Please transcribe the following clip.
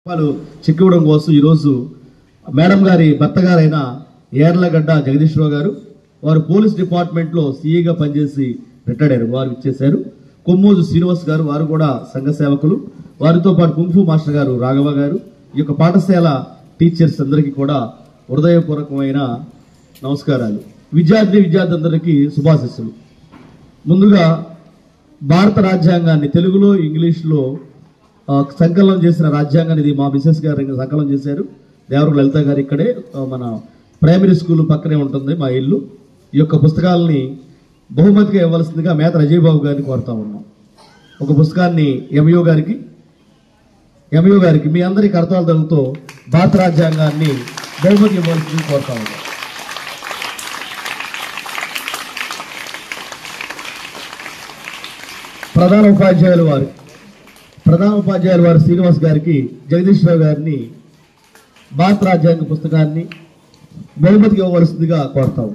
వాళ్ళు చెక్ ఇవ్వడం కోసం ఈరోజు మేడం గారి భర్త గారైన ఏర్లగడ్డ జగదీశ్వరరావు గారు వారు పోలీస్ డిపార్ట్మెంట్లో సిఐగా పనిచేసి రిటైర్డ్ అయ్యారు. వారు ఇచ్చేశారు. కొమ్మోజు శ్రీనివాస్ గారు వారు కూడా సంఘ సేవకులు. వారితో పాటు కుంఫు మాస్టర్ గారు రాఘవ గారు. ఈ యొక్క పాఠశాల టీచర్స్ అందరికీ కూడా హృదయపూర్వకమైన నమస్కారాలు. విద్యార్థులందరికీ శుభాశీస్సులు. ముందుగా భారత రాజ్యాంగాన్ని తెలుగులో ఇంగ్లీష్లో సంకలనం చేసిన రాజ్యాంగాన్ని ఇది మా మిసెస్ గారు సంకలనం చేశారు. దేవరగ లలిత గారు ఇక్కడే మన ప్రైమరీ స్కూల్ పక్కనే ఉంటుంది మా ఇల్లు. ఈ యొక్క పుస్తకాలని బహుమతిగా ఇవ్వాల్సిందిగా మేత అజయ్ బాబు గారిని కోరుతా ఉన్నాం. ఒక పుస్తకాన్ని ఎంయో గారికి మీ అందరి కర్తవ్యాలతో భారత రాజ్యాంగాన్ని బహుమతి ఇవ్వాల్సిందిగా కోరుతా ఉన్నాం. ప్రధాన ఉపాధ్యాయులు వారు శ్రీనివాస్ గారికి జగదీశ్వరరావు గారిని భారత రాజ్యాంగ పుస్తకాన్ని బహుమతికి ఇవ్వవలసిందిగా కోరుతాము.